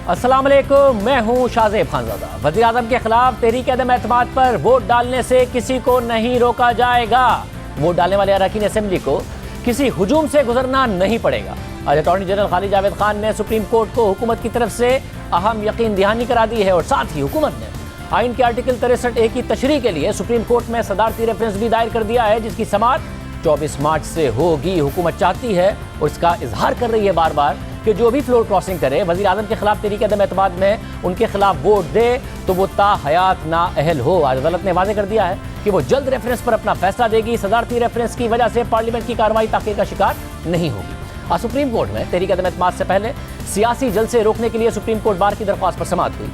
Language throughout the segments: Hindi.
अस्सलाम वालेकुम, मैं हूं शाहजेब खानज़ादा। वज़ीर आज़म के खिलाफ तहरीक अदम एतमाद पर वोट डालने से किसी को नहीं रोका जाएगा। वोट डालने वाले अरकान असेंबली को किसी हुजूम से गुजरना नहीं पड़ेगा। आज अटॉर्नी जनरल खालिद जावेद खान ने सुप्रीम कोर्ट को हुकूमत की तरफ से अहम यकीन दहानी करा दी है और साथ ही हुकूमत ने आइन के आर्टिकल 63A की तशरीह के लिए सुप्रीम कोर्ट में सदारती रेफरेंस भी दायर कर दिया है, जिसकी समाअत 24 मार्च से होगी। हुकूमत चाहती है और इसका इजहार कर रही है बार बार कि जो भी फ्लोर क्रॉसिंग करे, वज़ीर आज़म के खिलाफ तहरीक अदम एतमाद में उनके खिलाफ वोट दे तो वो ताहयात नाअहल हो। आज अदालत ने वाज़ेह कर दिया है कि वो जल्द रेफरेंस पर अपना फैसला देगी। सदारती रेफरेंस की वजह से पार्लियामेंट की कार्रवाई ताख़ीर का शिकार नहीं होगी। आज सुप्रीम कोर्ट में तहरीक अदम एतमाद से पहले सियासी जलसे रोकने के लिए सुप्रीम कोर्ट बार की दरख्वास्त पर समाअत हुई।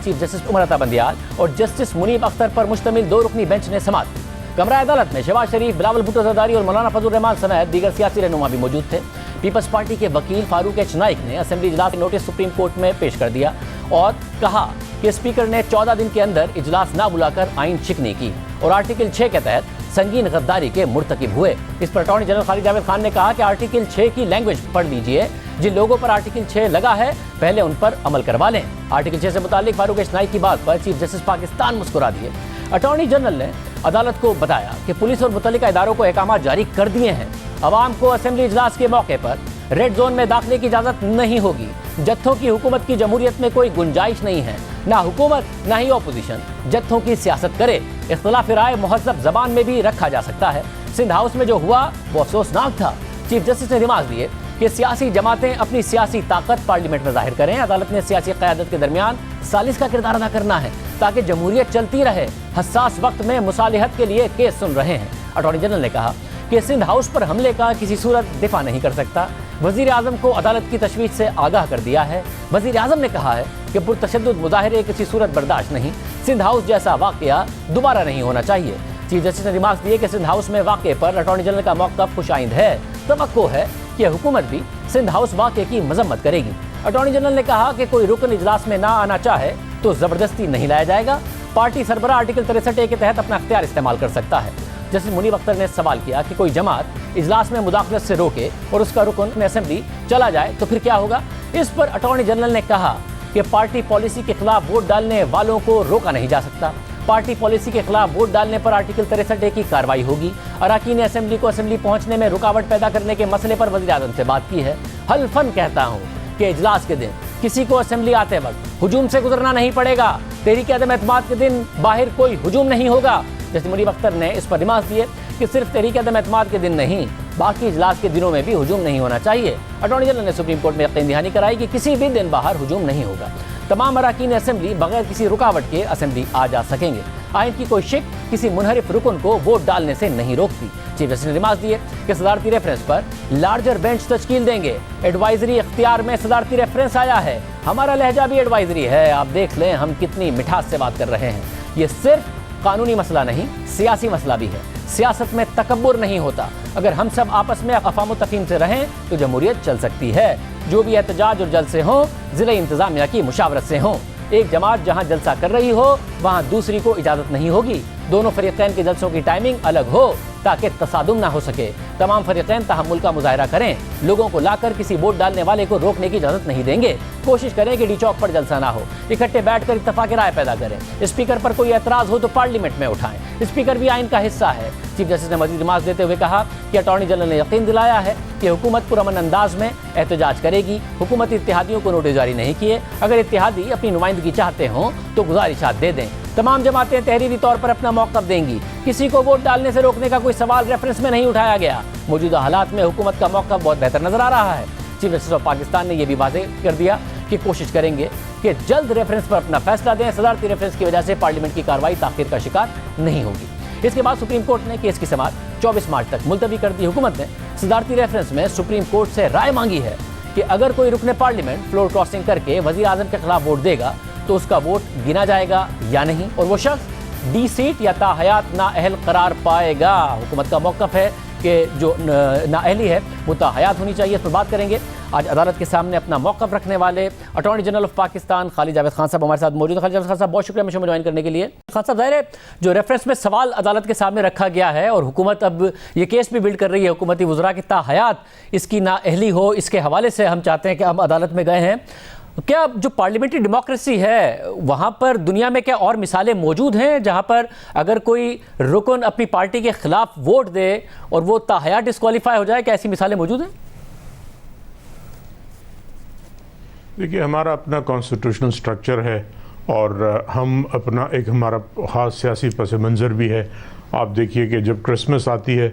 चीफ जस्टिस उमर अता बंदियाल और जस्टिस मुनीब अख्तर पर मुश्तमिल 2 रुकनी बेंच ने समाअत की। कमरा अदालत में शहबाज शरीफ, बिलावल भुट्टो जरदारी और मौलाना फजल रहमान समेत दीगर सियासी रहनुमा भी मौजूद थे। पीपल्स पार्टी के वकील फारूक एच नाइक ने असेंबली इजलास नोटिस सुप्रीम कोर्ट में पेश कर दिया और कहा कि स्पीकर ने 14 दिन के अंदर इजलास ना बुलाकर आइन शिकनी की और आर्टिकल 6 के तहत संगीन गद्दारी के मुर्तकिब हुए। इस पर अटॉर्नी जनरल खालिद जावेद खान ने कहा कि आर्टिकल 6 की लैंग्वेज पढ़ लीजिए। जिन लोगों पर आर्टिकल 6 लगा है पहले उन पर अमल करवा लें। आर्टिकल 6 से मुतालिक फारूक एच नाइक की बात पर चीफ जस्टिस पाकिस्तान मुस्कुरा दिए। अटॉर्नी जनरल ने अदालत को बताया कि पुलिस और मुतल्लिका इदारों को अहकाम जारी कर दिए हैं। अवाम को असेंबली इजलास के मौके पर रेड जोन में दाखिले की इजाज़त नहीं होगी। जत्थों की हुकूमत की जमहूरियत में कोई गुंजाइश नहीं है। ना हुकूमत ना ही ऑपोजिशन जत्थों की सियासत करे। इख्तिलाफ राय मुहज़्ज़ब ज़बान में भी रखा जा सकता है। सिंध हाउस में जो हुआ वो अफसोसनाक था। चीफ जस्टिस ने रिमार्क दिए कि सियासी जमातें अपनी सियासी ताकत पार्लियामेंट में जाहिर करें। अदालत ने सियासी क़यादत के दरमियान सालिस का किरदार अदा करना है ताकि जमहूरियत चलती रहे। हसास वक्त में मुसालिहत के लिए केस सुन रहे हैं। अटॉर्नी जनरल ने कहा कि सिंध हाउस पर हमले का किसी सूरत दिफा नहीं कर सकता। वज़ीर आज़म को अदालत की तशवीश से आगाह कर दिया है। वज़ीर आज़म ने कहा है कि पुरतशद्दुद मुज़ाहिरे किसी सूरत बर्दाश्त नहीं। सिंध हाउस जैसा वाक़या दोबारा नहीं होना चाहिए। चीफ जस्टिस ने रिमार्क दिए कि सिंध हाउस में वाक़े पर अटॉर्नी जनरल का मौक़िफ़ खुशाइंद है। तवक्को है कि हुकूमत भी सिंध हाउस वाक़े की मजम्मत करेगी। अटॉर्नी जनरल ने कहा कि कोई रुकन इजलास में ना आना चाहे तो ज़बरदस्ती नहीं लाया जाएगा। पार्टी सरबराह आर्टिकल 63A के तहत अपना इख्तियार इस्तेमाल कर सकता है। जस्टिस मुनीब अख्तर ने सवाल किया कि कोई जमात इजलास में मुदाखलत से रोके और उसका रुकन असेंबली चला जाए तो फिर क्या होगा। इस पर अटॉर्नी जनरल ने कहा कि पार्टी पॉलिसी के खिलाफ वोट डालने वालों को रोका नहीं जा सकता। पार्टी पॉलिसी के खिलाफ वोट डालने पर आर्टिकल 63A की कार्रवाई होगी। अरकान असेंबली को असेंबली पहुंचने में रुकावट पैदा करने के मसले पर वज़ीर आज़म से बात की है। हल्फन कहता हूँ कि इजलास के दिन किसी को असेंबली आते वक्त हुजूम से गुजरना नहीं पड़ेगा। तहरीक अदम एतमाद के दिन बाहर कोई हुजूम नहीं होगा। जैसे मुनीब अख्तर ने इस पर रिमार्क दिए कि सिर्फ तहरीक अदम एतमाद के दिन नहीं, बाकी इजलास के दिनों में भी हुजूम नहीं होना चाहिए। अटॉर्नी जनरल ने सुप्रीम कोर्ट में यकीन दहानी कराई कि किसी भी दिन बाहर हुजूम नहीं होगा। तमाम अरकान असेंबली बगैर किसी रुकावट के असेंबली आ जा सकेंगे। आइन की कोई शिक किसी मुनहरिफ रुकन को वोट डालने से नहीं रोकती। चीफ जस्टिस ने रिमार्क दिए कि सदारती रेफरेंस पर लार्जर बेंच तश्कील देंगे। एडवाइजरी इख्तियार में सदारती रेफरेंस आया है। हमारा लहजा भी एडवाइजरी है। आप देख लें हम कितनी मिठास से बात कर रहे हैं। ये सिर्फ कानूनी मसला नहीं, सियासी मसला भी है। सियासत में तकब्बुर नहीं होता। अगर हम सब आपस में अफ़ाम तफ़हीम से रहें तो जमहूरियत चल सकती है। जो भी एहतजाज और जलसे हों ज़िला इंतज़ामिया की मुशावरत से हों। एक जमात जहां जलसा कर रही हो वहां दूसरी को इजाज़त नहीं होगी। दोनों फरीक़ैन के जलसों की टाइमिंग अलग हो ताकि तसादुम ना हो सके। तमाम फरीक़ैन तहम्मुल का मुज़ाहिरा करें। लोगों को लाकर किसी वोट डालने वाले को रोकने की इजाज़त नहीं देंगे। कोशिश करें कि डी चौक पर जलसा ना हो। इकट्ठे बैठकर इत्तफ़ाक़ राय पैदा करें। स्पीकर पर कोई एतराज़ हो तो पार्लियामेंट में उठाएं। स्पीकर भी आइन का हिस्सा है। चीफ जस्टिस ने मज़ीद रिमार्क देते हुए कहा कि अटॉर्नी जनरल ने यकीन दिलाया है कि हुकूमत पुरअमन अंदाज में एहतजाज करेगी। हुकूमत इत्तेहादियों को नोटिस जारी नहीं किए। अगर इत्तेहादी अपनी नुमाइंदगी चाहते हों तो गुजारिशात दे दें। तमाम जमातें तहरीरी तौर पर अपना मौक़िफ़ देंगी। किसी को वोट डालने से रोकने का कोई सवाल रेफरेंस में नहीं उठाया गया। मौजूदा हालात में हुकूमत का मौक़िफ़ बहुत बेहतर नजर आ रहा है। चीफ जस्टिस ऑफ पाकिस्तान ने यह भी वाज़ेह कर दिया कि कोशिश करेंगे कि जल्द रेफरेंस पर अपना फैसला दें। सदारती रेफरेंस की वजह से पार्लियामेंट की कार्रवाई ताख़ीर का शिकार नहीं होगी। इसके बाद सुप्रीम कोर्ट ने केस की समाअत 24 मार्च तक मुलतवी कर दी। हुकूमत ने सदारती रेफरेंस में सुप्रीम कोर्ट से राय मांगी है कि अगर कोई रुकने पार्लियामेंट फ्लोर क्रॉसिंग करके वज़ीर आज़म के खिलाफ वोट देगा तो उसका वोट गिना जाएगा या नहीं, और वो शख्स डी सीट या ताहयात नाअहल करार पाएगा। हुकूमत का मौक़िफ़ है कि जो नाअहली है वो ताहयात होनी चाहिए। इस पर बात करेंगे। आज अदालत के सामने अपना मौक़िफ़ रखने वाले attorney general of Pakistan Khalid Javed Khan साहब हमारे साथ मौजूद हैं। खालिद जावेद खान साहब बहुत शुक्रिया मुझे ज्वाइन करने के लिए। खान साहब, ज़ाहिर है जो रेफरेंस में सवाल अदालत के सामने रखा गया है और हुकूमत अब ये केस भी बिल्ड कर रही है हुकूमती वज़रा की ताहयात इसकी नाअहली हो, इसके हवाले से हम चाहते हैं कि हम अदालत में गए हैं। क्या जो पार्लियामेंट्री डेमोक्रेसी है वहां पर दुनिया में क्या और मिसालें मौजूद हैं जहां पर अगर कोई रुकन अपनी पार्टी के खिलाफ वोट दे और वो ताहया डिस्क्वालीफाई हो जाए? क्या ऐसी मिसालें मौजूद हैं? देखिए, हमारा अपना कॉन्स्टिट्यूशनल स्ट्रक्चर है और हम अपना एक हमारा ख़ास सियासी पस मंज़र भी है। आप देखिए कि जब क्रिसमस आती है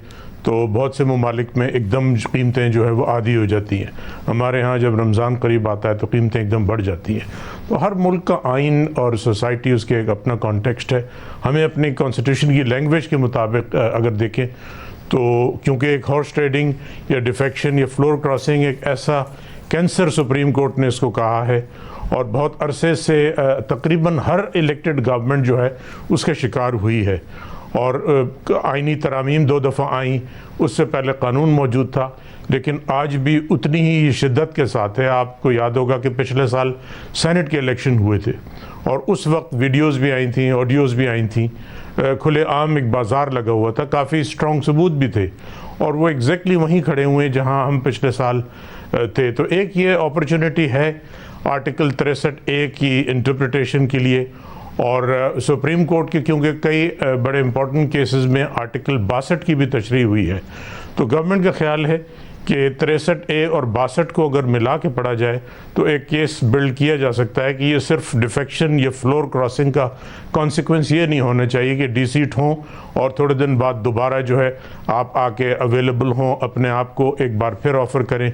तो बहुत से ममालिक में एकदम कीमतें जो है वो आधी हो जाती हैं। हमारे यहाँ जब रमज़ान करीब आता है तो कीमतें एकदम बढ़ जाती हैं। तो हर मुल्क का आइन और सोसाइटी उसके एक अपना कॉन्टेक्स्ट है। हमें अपनी कॉन्स्टिट्यूशन की लैंग्वेज के मुताबिक अगर देखें तो क्योंकि एक हॉर्स ट्रेडिंग या डिफेक्शन या फ्लोर क्रॉसिंग एक ऐसा कैंसर सुप्रीम कोर्ट ने इसको कहा है और बहुत अरसे से तकरीबन हर इलेक्टेड गवर्नमेंट जो है उसके शिकार हुई है और आइनी तरामीम 2 दफ़ा आई। उससे पहले कानून मौजूद था लेकिन आज भी उतनी ही शिद्दत के साथ है। आपको याद होगा कि पिछले साल सेनेट के इलेक्शन हुए थे और उस वक्त वीडियोज़ भी आई थी, ऑडियोज़ भी आई थी, खुले आम एक बाज़ार लगा हुआ था, काफ़ी स्ट्रॉन्ग सबूत भी थे और वो एग्जैक्टली वहीं खड़े हुए जहां हम पिछले साल थे। तो एक ये अपॉर्चुनिटी है आर्टिकल 63A की इंटरप्रिटेशन के लिए और सुप्रीम कोर्ट के क्योंकि कई बड़े इंपॉर्टेंट केसेस में आर्टिकल 62 की भी तशरीह हुई है। तो गवर्नमेंट का ख्याल है कि 63A और 62 को अगर मिला के पढ़ा जाए तो एक केस बिल्ड किया जा सकता है कि ये सिर्फ डिफेक्शन या फ्लोर क्रॉसिंग का कॉन्सिक्वेंस ये नहीं होना चाहिए कि डिसीट हों और थोड़े दिन बाद दोबारा जो है आप आके अवेलेबल हों, अपने आप को एक बार फिर ऑफ़र करें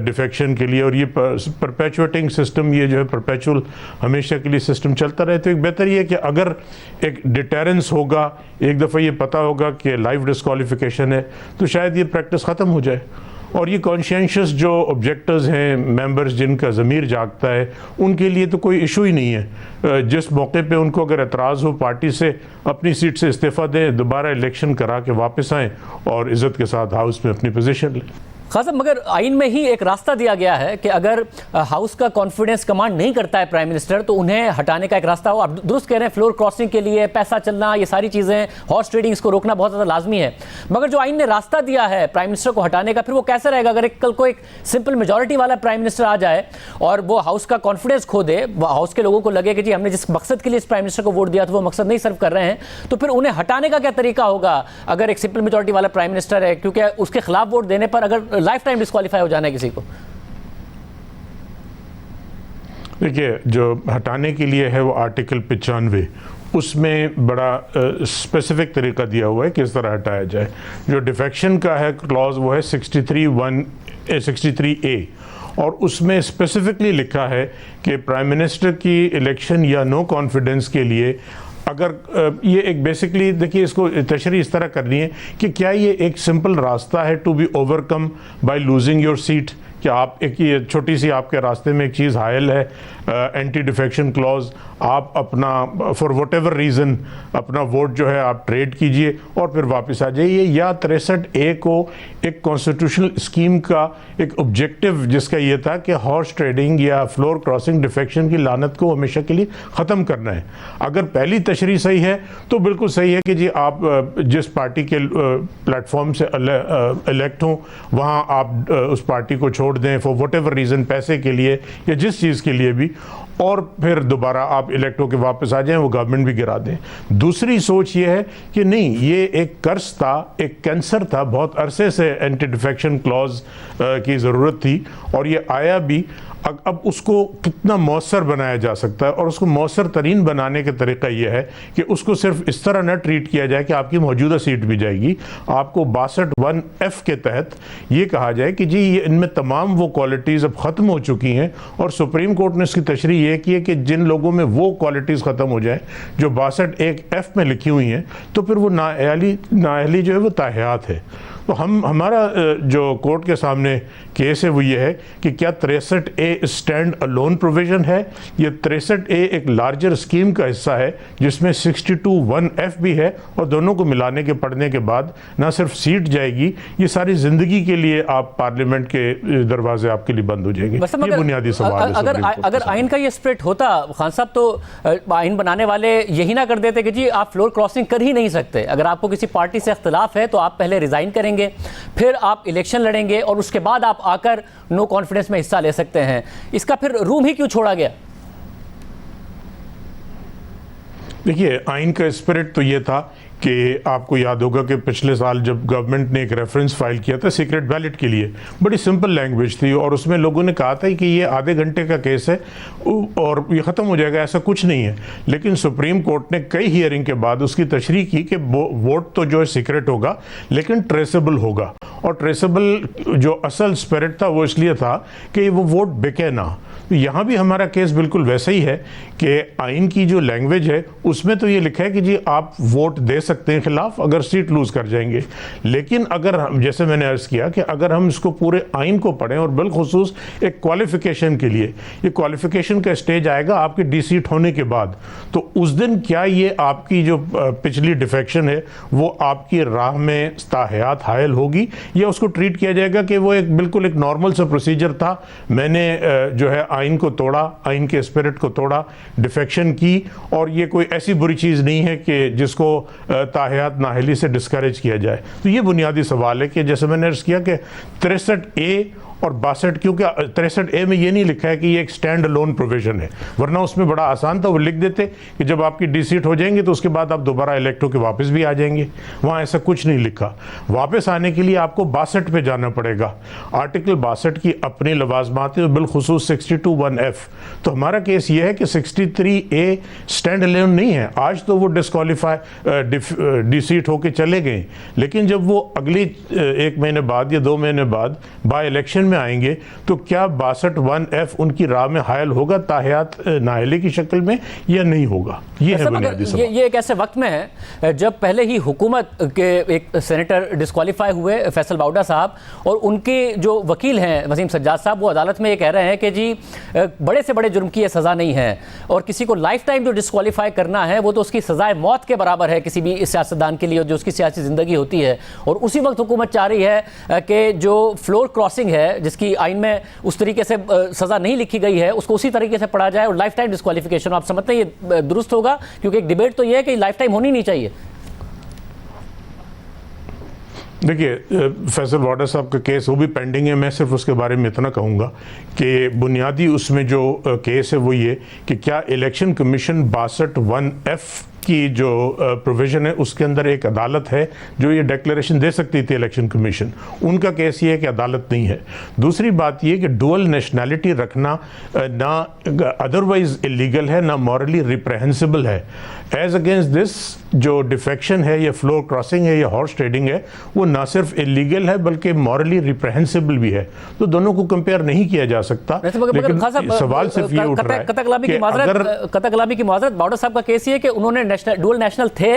डिफेक्शन के लिए और ये परपेचुएटिंग सिस्टम, ये जो है परपेचुअल हमेशा के लिए सिस्टम चलता रहे। तो एक बेहतर ये है कि अगर एक डिटेरेंस होगा, एक दफ़ा ये पता होगा कि लाइफ डिस्क्वालिफिकेशन है तो शायद ये प्रैक्टिस ख़त्म हो जाए और ये कॉन्शियंशियस जो ऑब्जेक्टर्स हैं, मेंबर्स जिनका ज़मीर जागता है, उनके लिए तो कोई इशू ही नहीं है। जिस मौके पे उनको अगर एतराज़ हो पार्टी से अपनी सीट से इस्तीफ़ा दें, दोबारा इलेक्शन करा के वापस आएँ और इज़्ज़त के साथ हाउस में अपनी पोजीशन लें। खान साहब, मगर आइन में ही एक रास्ता दिया गया है कि अगर हाउस का कॉन्फिडेंस कमांड नहीं करता है प्राइम मिनिस्टर तो उन्हें हटाने का एक रास्ता हो। आप दुरुस्त कह रहे हैं, फ्लोर क्रॉसिंग के लिए पैसा चलना, ये सारी चीज़ें, हॉर्स ट्रेडिंग, इसको रोकना बहुत ज़्यादा लाजमी है। मगर जो आइन ने रास्ता दिया है प्राइम मिनिस्टर को हटाने का, फिर वो कैसे रहेगा? अगर कल को एक सिंपल मेजॉरिटी वाला प्राइम मिनिस्टर आ जाए और वो हाउस का कॉन्फिडेंस खो दे, हाउस के लोगों को लगे कि जी हमने जिस मकसद के लिए इस प्राइम मिनिस्टर को वोट दिया था वो मकसद नहीं सर्व कर रहे हैं, तो फिर उन्हें हटाने का क्या तरीका होगा अगर एक सिंपल मेजॉरिटी वाला प्राइम मिनिस्टर है? क्योंकि उसके खिलाफ वोट देने पर अगर लाइफ टाइम डिस्क्वालीफाई हो जाना है किसी को। देखिए, जो हटाने के लिए है वो आर्टिकल 95, उसमें बड़ा स्पेसिफिक तरीका दिया हुआ है किस तरह हटाया जाए। जो डिफेक्शन का है क्लॉज वो है 63A और उसमें स्पेसिफिकली लिखा है कि प्राइम मिनिस्टर की इलेक्शन या नो कॉन्फिडेंस के लिए अगर ये एक बेसिकली देखिए इसको तशरीह इस तरह करनी है कि क्या ये एक सिंपल रास्ता है to be overcome by losing your seat, कि आप एक ये छोटी सी आपके रास्ते में एक चीज़ हायल है, एंटी डिफेक्शन क्लॉज, आप अपना फॉर वट एवर रीज़न अपना वोट जो है आप ट्रेड कीजिए और फिर वापस आ जाइए, या 63A को एक कॉन्स्टिट्यूशनल स्कीम का एक ऑब्जेक्टिव जिसका ये था कि हॉर्स ट्रेडिंग या फ्लोर क्रॉसिंग डिफेक्शन की लानत को हमेशा के लिए ख़त्म करना है। अगर पहली तशरीह सही है तो बिल्कुल सही है कि जी आप जिस पार्टी के प्लेटफॉर्म से इलेक्ट हों वहाँ आप उस पार्टी को छोड़ दें फॉर वट एवर रीज़न, पैसे के लिए या जिस चीज़ के लिए भी, और फिर दोबारा आप इलेक्ट होकर वापस आ जाएं, वो गवर्नमेंट भी गिरा दें। दूसरी सोच ये है कि नहीं, ये एक कर्ज था, एक कैंसर था, बहुत अरसे से एंटी डिफेक्शन क्लॉज की ज़रूरत थी और ये आया भी। अब उसको कितना मौसर बनाया जा सकता है और उसको मौसर तरीन बनाने का तरीका यह है कि उसको सिर्फ इस तरह न ट्रीट किया जाए कि आपकी मौजूदा सीट भी जाएगी। आपको 62(1)(f) के तहत ये कहा जाए कि जी ये इनमें तमाम वो क्वालिटीज़ अब ख़त्म हो चुकी हैं और सुप्रीम कोर्ट ने इसकी तशरीह ये की है कि जिन लोगों में वो क्वालिटीज़ ख़त्म हो जाए जो 62(1)(f) में लिखी हुई हैं तो फिर वो नाअहली जो है वो ताहियात है। तो हमारा जो कोर्ट के सामने केस है वो ये है कि क्या 63A स्टैंड अलोन प्रोविज़न है, ये 63A एक लार्जर स्कीम का हिस्सा है जिसमें 62(1)(f) भी है और दोनों को मिलाने के पढ़ने के बाद ना सिर्फ सीट जाएगी, ये सारी ज़िंदगी के लिए आप पार्लियामेंट के दरवाजे आपके लिए बंद हो जाएंगे। ये बुनियादी सवाल है। अगर आइन का ये स्प्लिट होता खान साहब तो आइन बनाने वाले यही ना कर देते कि जी आप फ्लोर क्रॉसिंग कर ही नहीं सकते, अगर आपको किसी पार्टी से इख्तिलाफ है तो आप पहले रिज़ाइन करेंगे करेंगे, फिर आप इलेक्शन लड़ेंगे और उसके बाद आप आकर नो कॉन्फिडेंस में हिस्सा ले सकते हैं। इसका फिर रूम ही क्यों छोड़ा गया? देखिए, आइन का स्पिरिट तो ये था कि आपको याद होगा कि पिछले साल जब गवर्नमेंट ने एक रेफरेंस फाइल किया था सीक्रेट बैलेट के लिए, बड़ी सिंपल लैंग्वेज थी और उसमें लोगों ने कहा था कि ये आधे घंटे का केस है और ये ख़त्म हो जाएगा, ऐसा कुछ नहीं है। लेकिन सुप्रीम कोर्ट ने कई हियरिंग के बाद उसकी तशरीह की कि वोट तो जो है सीक्रेट होगा लेकिन ट्रेसेबल होगा, और ट्रेसेबल जो असल स्पिरिट था वो इसलिए था कि वो वोट बिके ना। तो यहाँ भी हमारा केस बिल्कुल वैसा ही है कि आइन की जो लैंग्वेज है उसमें तो ये लिखा है कि जी आप वोट दे सकते हैं खिलाफ अगर सीट लूज कर जाएंगे, लेकिन अगर हम, जैसे मैंने अर्ज किया कि अगर हम इसको पूरे आइन को पढ़ें और बिलखुसूस एक क्वालिफिकेशन के लिए, ये क्वालिफिकेशन का स्टेज आएगा आपके डी सीट होने के बाद, तो उस दिन क्या ये आपकी जो पिछली डिफेक्शन है वो आपकी राह में ताहयात हायल होगी या उसको ट्रीट किया जाएगा कि वो एक बिल्कुल एक नॉर्मल सा प्रोसीजर था, मैंने जो है आइन को तोड़ा, आइन के स्पिरिट को तोड़ा, डिफेक्शन की, और ये कोई ऐसी बुरी चीज़ नहीं है कि जिसको ताहयात नाहली से डिस्करेज किया जाए। तो ये बुनियादी सवाल है कि जैसे मैंने अर्ज किया कि 63A और 62, क्योंकि 63A में ये नहीं लिखा है कि ये एक स्टैंड अलोन प्रोविजन है, वरना उसमें बड़ा आसान था, वो लिख देते कि जब आपकी डी सीट हो जाएंगे तो उसके बाद आप दोबारा इलेक्ट होकर वापस भी आ जाएंगे। वहाँ ऐसा कुछ नहीं लिखा। वापस आने के लिए आपको 62 पे जाना पड़ेगा। आर्टिकल 62 की अपनी लवाजमात है, बिलखुसूस 62(1)(f। तो हमारा केस ये है कि 63A स्टैंड अलोन नहीं है। आज तो वो डिस्क्वालीफाई डी सीट होके चले गए, लेकिन जब वो अगली 1 महीने बाद या 2 महीने बाद बाय इलेक्शन में आएंगे तो क्या 62(1)(f उनकी राह में हायल होगा ताहयात नाहली की शक्ल में या नहीं होगा? ये है बुनियादी सवाल। ये एक ऐसे वक्त में है जब पहले ही हुकूमत के एक सेनेटर डिस्क्वालीफाई हुए, फैसल बाउडा साहब, और उनके जो वकील हैं वसीम सज्जाद साहब, वो अदालत में ये कह रहे हैं कि जी बड़े से बड़े जुर्म की ये सज़ा नहीं है और किसी को लाइफ टाइम जो डिस्क्वालीफाई करना है वो तो उसकी सज़ाए मौत के बराबर है किसी भी सियासतदान के लिए जो उसकी सियासी ज़िंदगी होती है। और उसी वक्त हुकूमत चाह रही है कि जो फ्लोर क्रॉसिंग है जिसकी आइन में उस तरीके से सज़ा नहीं लिखी गई है उसको उसी तरीके से पढ़ा जाए और लाइफ टाइम डिस्क्वालिफिकेशन। आप समझते हैं ये दुरुस्त होगा? क्योंकि एक डिबेट तो ये है कि लाइफ टाइम होनी नहीं चाहिए। देखिए, फैसल बाउडा साहब का केस वो भी पेंडिंग है। मैं सिर्फ उसके बारे में इतना कहूँगा कि बुनियादी उसमें जो केस है वो ये कि क्या इलेक्शन कमीशन 62(1)(f की जो प्रोविज़न है उसके अंदर एक अदालत है जो ये डिक्लेरेशन दे सकती थी इलेक्शन कमीशन। उनका केस ये है कि अदालत नहीं है। दूसरी बात ये कि डुअल नेशनैलिटी रखना ना अदरवाइज इलीगल है ना मॉरली रिप्रेहेंसिबल है। एज अगेंस्ट दिस जो डिफेक्शन है या फ्लोर क्रॉसिंग है या हॉर्स ट्रेडिंग है वो ना सिर्फ इलीगल है बल्कि मॉरली रिप्रेहेंसिबल भी है। तो दोनों को कंपेयर नहीं किया जा सकता। लेकिन सवाल सिर्फ ये उठ रहा है कतक गुलामी की माजरत बाउडा साहब का केस ये कि उन्होंने डुअल नेशनल थे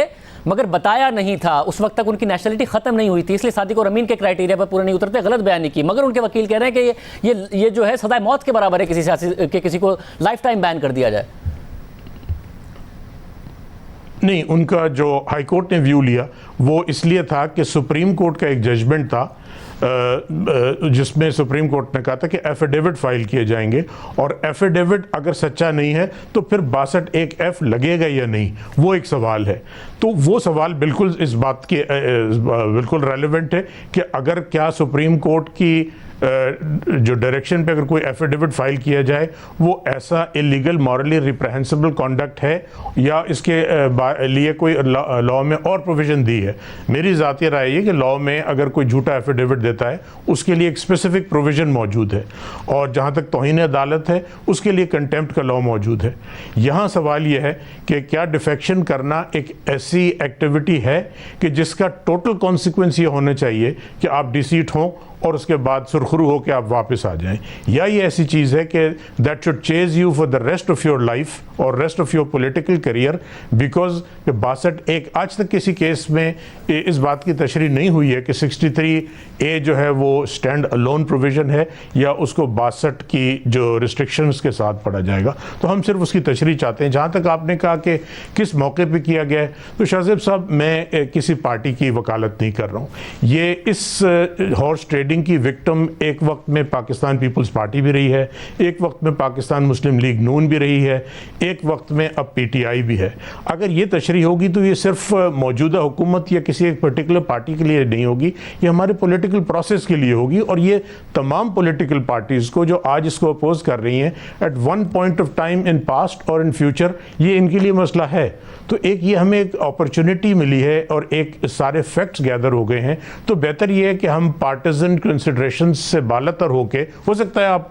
मगर बताया नहीं था, उस वक्त तक उनकी नेशनलिटी खत्म नहीं हुई थी, इसलिए सादिक और अमीन के क्राइटेरिया पर पूरे नहीं उतरते, गलत बयानी की। मगर उनके वकील कह रहे हैं कि ये जो है सजाए मौत के बराबर है किसी सियासी के किसी को लाइफ टाइम बैन कर दिया जाए। नहीं, उनका जो हाई कोर्ट ने व्यू लिया वो इसलिए था कि सुप्रीम कोर्ट का एक जजमेंट था जिसमें सुप्रीम कोर्ट ने कहा था कि एफिडेविट फाइल किए जाएंगे और एफिडेविट अगर सच्चा नहीं है तो फिर 62(1)(f लगेगा या नहीं, वो एक सवाल है। तो वो सवाल बिल्कुल इस बात के बिल्कुल रेलेवेंट है कि अगर क्या सुप्रीम कोर्ट की जो डायरेक्शन पे अगर कोई एफिडेविट फाइल किया जाए वो ऐसा इलीगल मॉरली रिप्रेहेंसिबल कॉन्डक्ट है या इसके लिए कोई लॉ में और प्रोविजन दी है। मेरी ज़ाती राय ये कि लॉ में अगर कोई झूठा एफिडेविट देता है उसके लिए एक स्पेसिफिक प्रोविजन मौजूद है और जहाँ तक तौहीन अदालत है उसके लिए कंटेम्प्ट का लॉ मौजूद है। यहाँ सवाल ये है कि क्या डिफेक्शन करना एक ऐसी एक्टिविटी है कि जिसका टोटल कॉन्सिक्वेंस ये होना चाहिए कि आप डिसीट हों और उसके बाद सुरखरू होकर आप वापस आ जाएं, या ये ऐसी चीज़ है कि that should chase you for the rest of your life और rest of your political career. Because 62(1) आज तक किसी केस में इस बात की तशरीह नहीं हुई है कि 63A जो है वो स्टैंड अलोन प्रोविज़न है या उसको 62 की जो रिस्ट्रिक्शंस के साथ पढ़ा जाएगा। तो हम सिर्फ उसकी तशरीह चाहते हैं। जहाँ तक आपने कहा कि किस मौके पर किया गया है, तो शाहज़ेब साहब मैं किसी पार्टी की वकालत नहीं कर रहा हूँ। ये इस हॉर्स ट्रेडिंग शेडिंग की विक्टिम एक वक्त में पाकिस्तान पीपल्स पार्टी भी रही है, एक वक्त में पाकिस्तान मुस्लिम लीग नून भी रही है, एक वक्त में अब PTI भी है। अगर ये तशरीह होगी तो ये सिर्फ मौजूदा हुकूमत या किसी एक पर्टिकुलर पार्टी के लिए नहीं होगी, ये हमारे पॉलिटिकल प्रोसेस के लिए होगी। और ये तमाम पॉलिटिकल पार्टीज़ को जो आज इसको अपोज कर रही हैं at one point of time in past और इन फ्यूचर, ये इनके लिए मसला है। तो एक ये हमें एक अपॉर्चुनिटी मिली है और एक सारे फैक्ट्स गैदर हो गए हैं, तो बेहतर ये है कि हम पार्टिजन कंसिडरेशन से बालातर होके, हो सकता है आप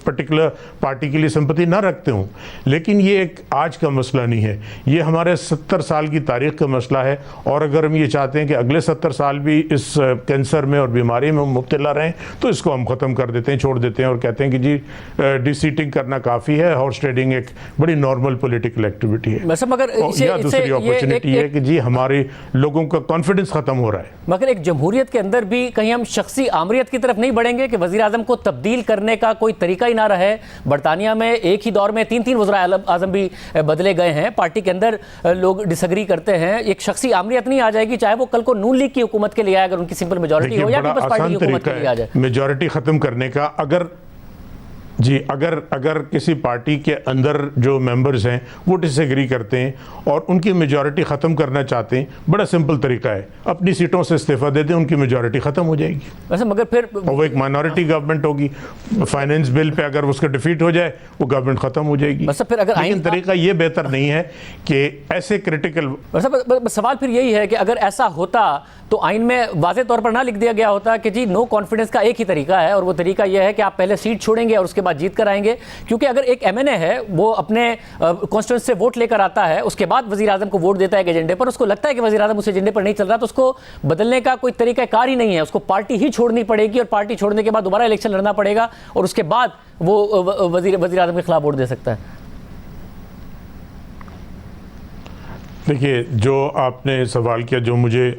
पर्टिकुलर पार्टी के लिए सिंपैथी ना रखते हों, लेकिन ये एक आज का मसला नहीं है, ये हमारे 70 साल की तारीख का मसला है। और अगर हम ये चाहते हैं कि अगले 70 साल भी इस कैंसर में और बीमारी में मुब्तला रहें, तो इसको हम ख़त्म कर देते हैं, छोड़ देते हैं और कहते हैं कि जी डिसीटिंग करना काफ़ी है, हॉर्स ट्रेडिंग एक बड़ी नॉर्मल पॉलिटिकल एक्टिविटी है। मगर दूसरी अपॉर्चुनिटी है कि जी हमारे लोगों का कॉन्फिडेंस खत्म हो रहा है। मगर एक जमहूरियत के अंदर भी कहीं हम शख्सी आमरियत की तरफ नहीं बढ़ेंगे कि वज़ीर आज़म को तब्दील करने का कोई तरीका ही ना रहे। बरतानिया में एक ही दौर में 3 वज़ीर आज़म भी बदले गए हैं, पार्टी के अंदर लोग डिसएग्री करते हैं, एक शख्सी आमरियत नहीं आ जाएगी, चाहे वो कल को नून लीग की हुकूमत के लिए आए, अगर उनकी सिंपल मेजॉरिटी हो या पीपल्स पार्टी की हुकूमत के लिए आ जाए। मेजॉरिटी खत्म करने का अगर किसी पार्टी के अंदर जो मेंबर्स हैं वो डिसएग्री करते हैं और उनकी मेजॉरिटी ख़त्म करना चाहते हैं, बड़ा सिंपल तरीका है, अपनी सीटों से इस्तीफा दे दें, उनकी मेजॉरिटी ख़त्म हो जाएगी। वैसे मगर फिर वो एक माइनॉरिटी गवर्नमेंट होगी, फाइनेंस बिल पे अगर उसका डिफीट हो जाए वो गवर्नमेंट ख़त्म हो जाएगी। फिर अगर लेकिन तरीका ये बेहतर नहीं है कि ऐसे क्रिटिकल, सवाल फिर यही है कि अगर ऐसा होता तो आइन में वाज़े तौर पर ना लिख दिया गया होता कि जी नो कॉन्फिडेंस का एक ही तरीका है, और वो तरीका यह है कि आप पहले सीट छोड़ेंगे और उसके बाद जीत कर आएंगे। क्योंकि अगर एक MNA है वो अपने कॉन्स्टिट्यूंसी से वोट लेकर आता है, उसके बाद वज़ीर आज़म को वोट देता है एजेंडे पर, उसको लगता है कि वज़ीर आज़म उस एजेंडे पर नहीं चल रहा, तो उसको बदलने का कोई तरीका कार ही नहीं है, उसको पार्टी ही छोड़नी पड़ेगी और पार्टी छोड़ने के बाद दोबारा इलेक्शन लड़ना पड़ेगा और उसके बाद वो वज़ीर आज़म के खिलाफ वोट दे सकता है। देखिए, जो आपने सवाल किया जो मुझे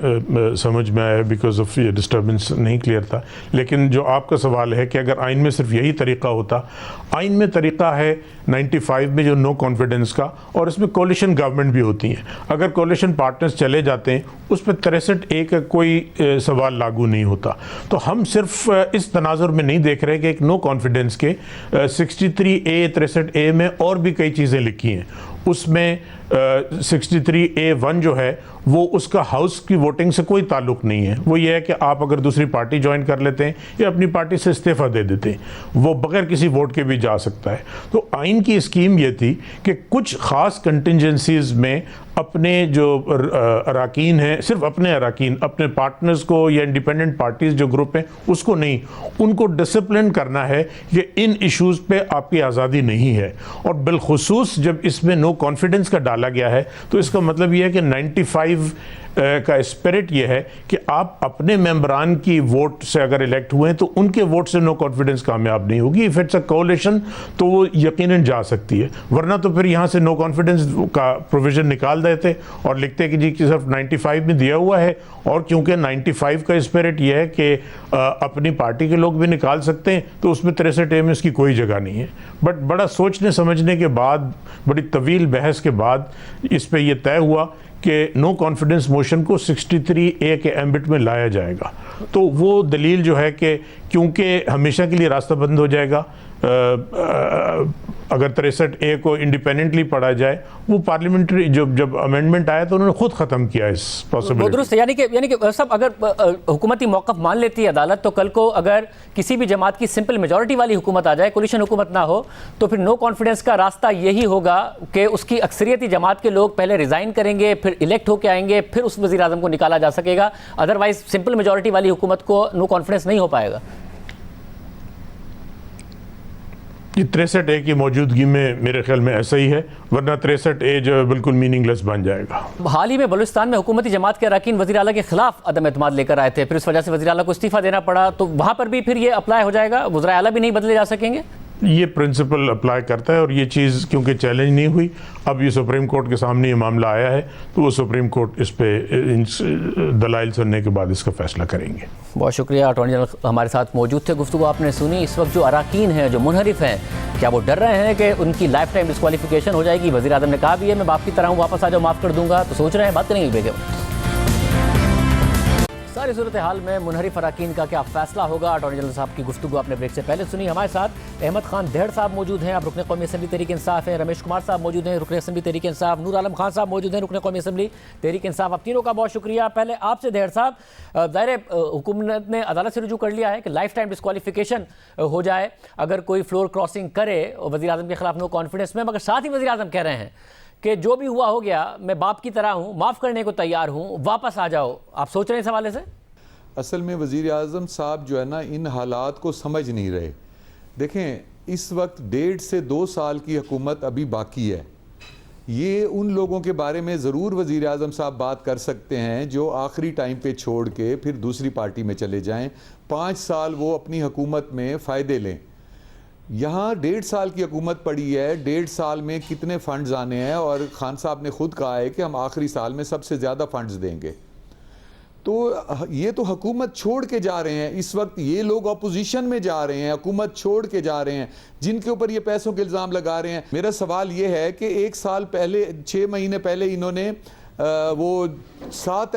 समझ में आया, बिकॉज ऑफ ये डिस्टर्बेंस नहीं क्लियर था, लेकिन जो आपका सवाल है कि अगर आइन में सिर्फ यही तरीका होता, आइन में तरीका है 95 में जो नो कॉन्फिडेंस का, और इसमें कोलिशन गवर्नमेंट भी होती हैं। अगर कोलिशन पार्टनर्स चले जाते हैं उस पर 63A का कोई सवाल लागू नहीं होता। तो हम सिर्फ इस तनाजुर में नहीं देख रहे कि एक नो कॉन्फिडेंस के 63A 63A में और भी कई चीज़ें लिखी हैं। उसमें 63A1 जो है वो उसका हाउस की वोटिंग से कोई ताल्लुक नहीं है। वो ये है कि आप अगर दूसरी पार्टी ज्वाइन कर लेते हैं या अपनी पार्टी से इस्तीफा दे देते हैं, वो बगैर किसी वोट के भी जा सकता है। तो आइन की स्कीम ये थी कि कुछ ख़ास कंटिजेंसीज में अपने जो अराकीन हैं, सिर्फ अपने अराकीन, अपने पार्टनर्स को या इंडिपेंडेंट पार्टीज़ जो ग्रुप हैं उसको नहीं, उनको डिसिप्लिन करना है कि इन इश्यूज़ पे आपकी आज़ादी नहीं है। और बिलखुसूस जब इसमें नो कॉन्फिडेंस का डाला गया है तो इसका मतलब ये है कि 95 का स्पिरिट ये है कि आप अपने मेंबरान की वोट से अगर इलेक्ट हुए हैं तो उनके वोट से नो कॉन्फिडेंस कामयाब नहीं होगी। इफ इट्स अ कोलिशन तो वो यकीनन जा सकती है, वरना तो फिर यहाँ से नो कॉन्फिडेंस का प्रोविजन निकाल देते और लिखते कि जी सिर्फ 95 में दिया हुआ है। और क्योंकि 95 का स्पिरिट ये है कि अपनी पार्टी के लोग भी निकाल सकते हैं, तो उसमें 63A में इसकी कोई जगह नहीं है। बट बड़ा सोचने समझने के बाद, बड़ी तवील बहस के बाद इस पर यह तय हुआ कि नो कॉन्फिडेंस मोशन को 63A के एम्बिट में लाया जाएगा। तो वो दलील जो है कि क्योंकि हमेशा के लिए रास्ता बंद हो जाएगा, अगर 63A को इंडिपेंडेंटली पढ़ा जाए, वो पार्लियामेंट्री जब अमेंडमेंट आया तो उन्होंने खुद ख़त्म किया इस पॉसिबिलिटी। दुरुस्त, यानी कि सब अगर हुकूमती मौक़िफ़ मान लेती है अदालत, तो कल को अगर किसी भी जमात की सिंपल मेजॉरिटी वाली हुकूमत आ जाए, कोलिशन हुकूमत ना हो, तो फिर नो कॉन्फिडेंस का रास्ता यही होगा कि उसकी अक्सरियती जमात के लोग पहले रिज़ाइन करेंगे, फिर इलेक्ट होकर आएंगे, फिर उस वज़ीर आज़म को निकाला जा सकेगा। अदरवाइज सिंपल मेजॉरिटी वाली हुकूमत को नो कॉन्फिडेंस नहीं हो पाएगा। ये 63A की मौजूदगी में मेरे ख्याल में ऐसा ही है, वरना 63A जो है बिल्कुल मीनिंगलेस बन जाएगा। हाल ही में बलूचिस्तान में हुकूमती जमात के अरकान वज़ीर आला के खिलाफ अदम एतमाद लेकर आए थे, फिर इस वजह से वज़ीर आला को इस्तीफा देना पड़ा, तो वहाँ पर भी फिर ये अप्लाई हो जाएगा, वज़ीर आला भी नहीं बदले जा सकेंगे। ये प्रिंसिपल अप्लाई करता है और ये चीज़ क्योंकि चैलेंज नहीं हुई, अब ये सुप्रीम कोर्ट के सामने ये मामला आया है, तो वो सुप्रीम कोर्ट इस पे दलाइल सुनने के बाद इसका फैसला करेंगे। बहुत शुक्रिया, अटॉर्नी जनरल हमारे साथ मौजूद थे, गुफ्तगू आपने सुनी। इस वक्त जो अरकान हैं, जो मुनहरिफ हैं, क्या वो डर रहे हैं कि उनकी लाइफ टाइम डिस्क्वालिफिकेशन हो जाएगी? वज़ीर आज़म ने कहा भी है मैं बाप की तरह हूँ, वापस आ जाओ, माफ़ कर दूंगा, तो सोच रहे हैं, बात करेंगे बेगम। सारी सूरत हाल में मुनहरिफ अराकीन का क्या फैसला होगा? अटॉर्नी जनरल साहब की गुफ्तगू आपने ब्रेक से पहले सुनी। हमारे साथ अहमद खान दहेड़ साहब मौजूद हैं, आप रुकने कौमी असम्बली तहरीक इंसाफ हैं। रमेश कुमार साहब मौजूद हैं, रुकने असम्बली तहरीक इंसाफ। नूर आलम खान साहब मौजूद हैं, रुकने कौमी असम्बली तहरीक इंसाफ। आप तीनों का बहुत शुक्रिया। पहले आपसे दहेड़ साहब, ज़ाहिर हुकूमत ने अदालत से रुजू कर लिया है कि लाइफ टाइम डिस्क्वालिफिकेशन हो जाए अगर कोई फ्लोर क्रॉसिंग करे वज़ीर आज़म के खिलाफ नो कॉन्फिडेंस में, मगर साथ ही वज़ीर आज़म कह रहे हैं कि जो भी हुआ हो गया, मैं बाप की तरह हूँ, माफ़ करने को तैयार हूँ, वापस आ जाओ। आप सोच रहे हैं इस हवाले से? असल में वज़ीर आज़म साहब जो है ना, इन हालात को समझ नहीं रहे। देखें, इस वक्त 1.5 से 2 साल की हुकूमत अभी बाकी है। ये उन लोगों के बारे में ज़रूर वज़ीर आज़म साहब बात कर सकते हैं जो आखिरी टाइम पे छोड़ के फिर दूसरी पार्टी में चले जाएं। 5 साल वो अपनी हुकूमत में फ़ायदे लें। यहाँ 1.5 साल की हुकूमत पड़ी है, 1.5 साल में कितने फ़ंड्स आने हैं, और खान साहब ने खुद कहा है कि हम आखिरी साल में सबसे ज़्यादा फ़ंड्स देंगे। तो ये तो हुकूमत छोड़ के जा रहे हैं। इस वक्त ये लोग अपोजिशन में जा रहे हैं, हुकूमत छोड़ के जा रहे हैं, जिनके ऊपर ये पैसों के इल्ज़ाम लगा रहे हैं। मेरा सवाल ये है कि 1 साल पहले, 6 महीने पहले इन्होंने वो 7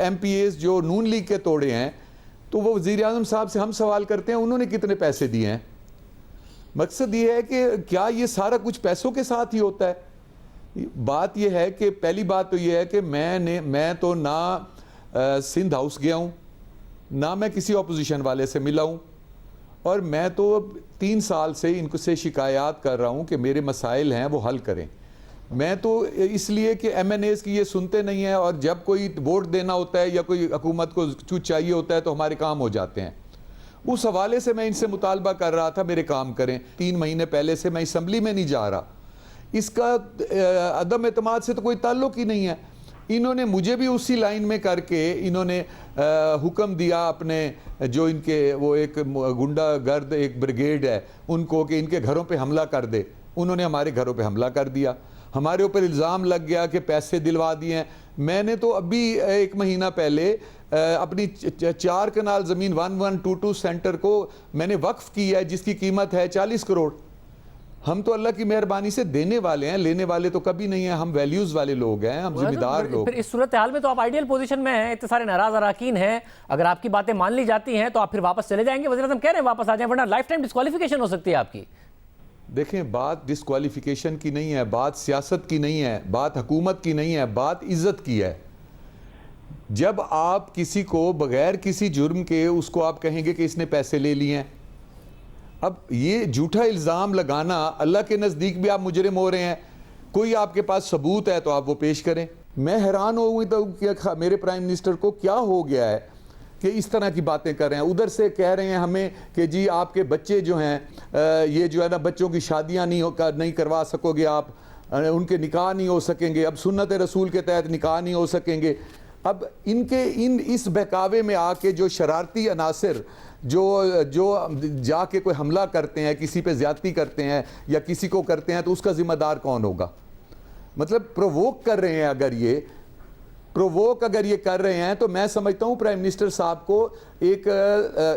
MPAs जो नून लीग के तोड़े हैं, तो वो वज़ीर आज़म साहब से हम सवाल करते हैं उन्होंने कितने पैसे दिए हैं। मकसद ये है कि क्या ये सारा कुछ पैसों के साथ ही होता है? बात ये है कि पहली बात तो ये है कि मैं तो ना सिंध हाउस गया हूँ, ना मैं किसी अपोजिशन वाले से मिला हूँ, और मैं तो अब 3 साल से इनको से शिकायत कर रहा हूँ कि मेरे मसाइल हैं वो हल करें। मैं तो इसलिए कि MNAs की ये सुनते नहीं हैं, और जब कोई वोट देना होता है या कोई हुकूमत को कुछ चाहिए होता है तो हमारे काम हो जाते हैं। उस हवाले से मैं इनसे मुतालबा कर रहा था मेरे काम करें। 3 महीने पहले से मैं असम्बली में नहीं जा रहा। इसका अदम एतमाद से तो कोई ताल्लुक ही नहीं है। इन्होंने मुझे भी उसी लाइन में करके इन्होंने हुक्म दिया अपने जो इनके वो एक गुंडा गर्द एक ब्रिगेड है उनको कि इनके घरों पे हमला कर दे। उन्होंने हमारे घरों पे हमला कर दिया, हमारे ऊपर इल्ज़ाम लग गया कि पैसे दिलवा दिए हैं। मैंने तो अभी 1 महीना पहले अपनी 4 कनाल ज़मीन 1122 सेंटर को मैंने वक्फ की है, जिसकी कीमत है 40 करोड़। हम तो अल्लाह की मेहरबानी से देने वाले हैं, लेने वाले तो कभी नहीं है। हम वैल्यूज़ वाले लोग हैं, हम जिम्मेदार लोग। फिर इस सूरत हाल में तो आप आइडियल पोजीशन में हैं, इतने सारे नाराज अराकीन हैं, अगर आपकी बातें मान ली जाती हैं तो आप फिर वापस चले जाएंगे? वज़ीर आज़म कह रहे हैं वापस आ जाएं, वरना लाइफ टाइम डिस्क्वालिफिकेशन हो सकती है आपकी। देखें, बात डिस्क्वालिफिकेशन की नहीं है, बात सियासत की नहीं है, बात हुकूमत की नहीं है, बात इज़्ज़त की है। जब आप किसी को बगैर किसी जुर्म के उसको आप कहेंगे कि इसने पैसे ले लिए हैं, अब ये झूठा इल्ज़ाम लगाना, अल्लाह के नज़दीक भी आप मुजरिम हो रहे हैं। कोई आपके पास सबूत है तो आप वो पेश करें। मैं हैरान हो गई तो कि मेरे प्राइम मिनिस्टर को क्या हो गया है कि इस तरह की बातें कर रहे हैं। उधर से कह रहे हैं हमें कि जी आपके बच्चे जो हैं ये जो है ना, बच्चों की शादियां नहीं करवा सकोगे आप, उनके निकाह नहीं हो सकेंगे, अब सुन्नत रसूल के तहत निकाह नहीं हो सकेंगे। अब इस बहकावे में आके जो शरारती अनासर जो जाके कोई हमला करते हैं, किसी पे ज्यादती करते हैं या किसी को करते हैं, तो उसका जिम्मेदार कौन होगा? मतलब प्रोवोक कर रहे हैं। अगर ये कर रहे हैं तो मैं समझता हूँ प्राइम मिनिस्टर साहब को एक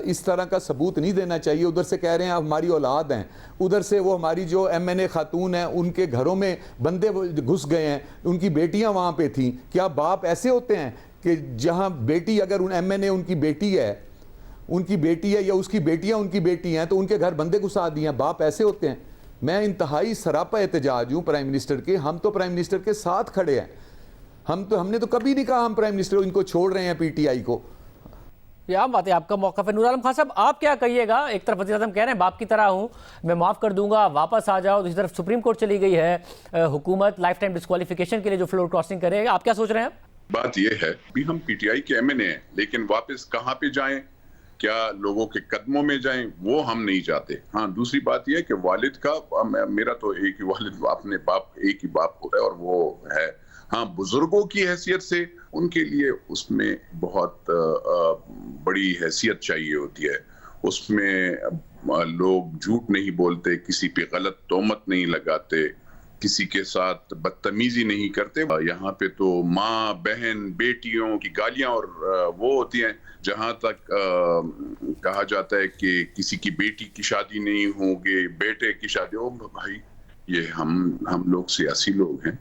इस तरह का सबूत नहीं देना चाहिए। उधर से कह रहे हैं हमारी औलाद हैं, उधर से वो हमारी जो MNA खातून हैं उनके घरों में बंदे घुस गए हैं, उनकी बेटियां वहाँ पे थीं। क्या बाप ऐसे होते हैं कि जहाँ बेटी, अगर MNA उनकी बेटी है या उसकी बेटियाँ उनकी बेटी हैं तो उनके घर बंदे घुसा दिए हैं? बाप ऐसे होते हैं? मैं इंतहाई सरापा एहतजाज हूँ प्राइम मिनिस्टर के। हम तो प्राइम मिनिस्टर के साथ खड़े हैं। हमने तो कभी नहीं कहा हम प्राइम मिनिस्टर इनको छोड़ रहे हैं PTI को। ये आम बात है, आपका मौका है। नूर आलम खान साहब, आप क्या कहिएगा? एक तरफ वज़ीर आज़म कह रहे हैं बाप की तरह हूं, मैं माफ़ कर दूंगा, वापस आ जाओ। दूसरी तरफ सुप्रीम कोर्ट चली गई है, हुकूमत लाइफ टाइम डिस्क्वालिफिकेशन के लिए जो फ्लोर क्रॉसिंग करेगा। आप क्या सोच रहे हैं? बात यह है कि हम PTI के MNA हैं, लेकिन वापस कहाँ पे जाएं, क्या लोगों के कदमों में जाएं, वो हम नहीं चाहते। हाँ, दूसरी बात यह है कि वालिद का, मेरा तो एक ही वालिद, अपने बाप एक ही बाप होता है और वो है। हाँ, बुजुर्गों की हैसियत से उनके लिए उसमें बहुत बड़ी हैसियत चाहिए होती है। उसमें लोग झूठ नहीं बोलते, किसी पे गलत तोहमत नहीं लगाते, किसी के साथ बदतमीजी नहीं करते। यहाँ पे तो माँ बहन बेटियों की गालियां और वो होती हैं। जहाँ तक कहा जाता है कि किसी की बेटी की शादी नहीं होगी, बेटे की शादी हो, भाई ये हम लोग सियासी लोग हैं,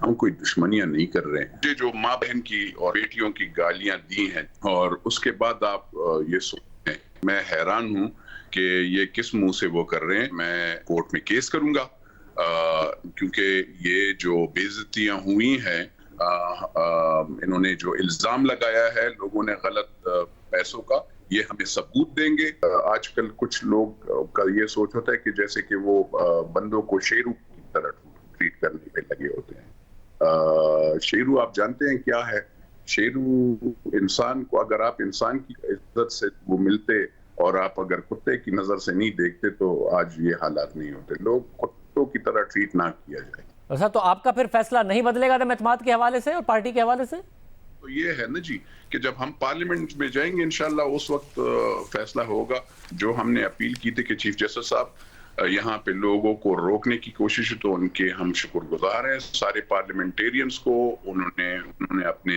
हम कोई दुश्मनियां नहीं कर रहे हैं। ये जो माँ बहन की और बेटियों की गालियां दी हैं और उसके बाद आप ये सोचते हैं, मैं हैरान हूं कि ये किस मुंह से वो कर रहे हैं। मैं कोर्ट में केस करूंगा क्योंकि ये जो बेइज्जतियां हुई हैं, इन्होंने जो इल्जाम लगाया है लोगों ने गलत पैसों का, ये हमें सबूत देंगे। आजकल कुछ लोग का ये सोच होता है कि जैसे कि वो बंदों को शेरू की तरह ट्रीट करने पे लगे होते हैं। शेरू आप जानते हैं क्या है? शेरू इंसान को, अगर आप इंसान की इज्जत से वो मिलते और आप अगर कुत्ते की नजर से नहीं देखते तो आज ये हालात नहीं होते। लोग कुत्तों की तरह ट्रीट ना किया जाए। सर, तो आपका फिर फैसला नहीं बदलेगा एतमाद के हवाले से और पार्टी के हवाले से? तो ये है ना जी कि जब हम पार्लियामेंट में जाएंगे इंशाल्लाह उस वक्त फैसला होगा। जो हमने अपील की थी कि चीफ जस्टिस साहब यहाँ पे लोगों को रोकने की कोशिश, तो उनके हम शुक्रगुजार हैं सारे पार्लियामेंटेरियंस को। उन्होंने अपने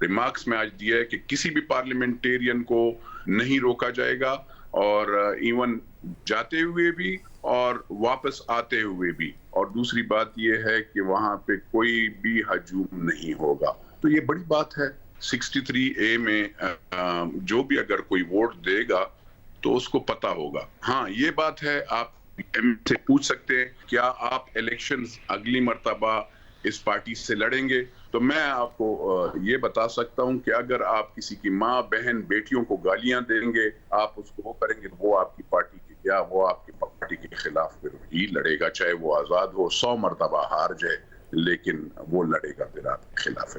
रिमार्क्स में आज दिया है कि किसी भी पार्लियामेंटेरियन को नहीं रोका जाएगा, और इवन जाते हुए भी और वापस आते हुए भी। और दूसरी बात यह है कि वहां पे कोई भी हजूम नहीं होगा। तो ये बड़ी बात है। 63A में जो भी अगर कोई वोट देगा तो उसको पता होगा। हाँ, ये बात है, आप से पूछ सकते हैं क्या आप इलेक्शंस अगली मर्तबा इस पार्टी से लड़ेंगे? तो मैं आपको ये बता सकता हूं कि अगर आप किसी की माँ बहन बेटियों को गालियां देंगे, आप उसको वो करेंगे, वो आपकी पार्टी के, या वो आपकी पार्टी के खिलाफ फिर ही लड़ेगा, चाहे वो आजाद हो, 100 मर्तबा हार जाए, लेकिन वो लड़ेगा फिर आपके खिलाफ।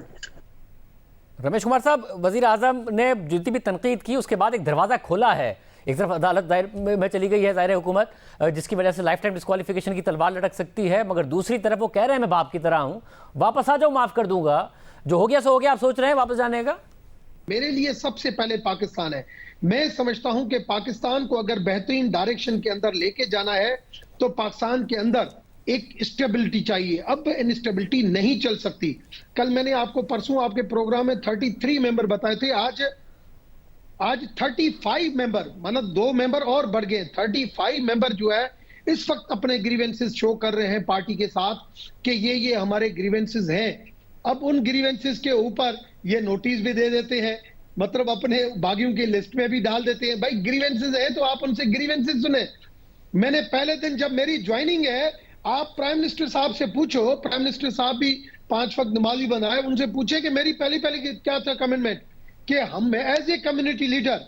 रमेश कुमार साहब, वजीर आजम ने जितनी भी तनकीद की उसके बाद एक दरवाज़ा खोला है। एक तरफ अदालत दायर में चली गई है ज़ाहिर हुकूमत, जिसकी वजह से लाइफ टाइम डिस्क्वालिफिकेशन की तलवार लटक सकती है, मगर दूसरी तरफ वो कह रहे हैं मैं बाप की तरह हूं, वापस आ जाओ, माफ़ कर दूंगा, जो हो गया सो हो गया। आप सोच रहे हैं वापस जाने का? मेरे लिए सबसे पहले पाकिस्तान है। मैं समझता हूं कि पाकिस्तान को अगर बेहतरीन डायरेक्शन के अंदर लेके जाना है तो पाकिस्तान के अंदर एक स्टेबिलिटी चाहिए। अब इनस्टेबिलिटी नहीं चल सकती। कल मैंने आपको परसों आपके प्रोग्राम में 33 मेंबर बताए थे, आज 35 मेंबर, मतलब 2 मेंबर और बढ़ गए। 35 मेंबर जो है इस वक्त अपने ग्रीवेंसेस शो कर रहे हैं पार्टी के साथ कि ये हमारे ग्रीवेंसेस हैं। अब उन ग्रीवेंसेस के ऊपर ये नोटिस भी दे देते हैं, मतलब अपने बागियों की लिस्ट में भी डाल देते हैं। भाई ग्रीवेंसेस है तो आप उनसे ग्रीवेंसेस सुने। मैंने पहले दिन जब मेरी ज्वाइनिंग है, आप प्राइम मिनिस्टर साहब से पूछो, प्राइम मिनिस्टर साहब भी 5 वक्त नमाजी बनाए, उनसे पूछे कि मेरी पहली क्या था कमिटमेंट, कि हम एज ए कम्युनिटी लीडर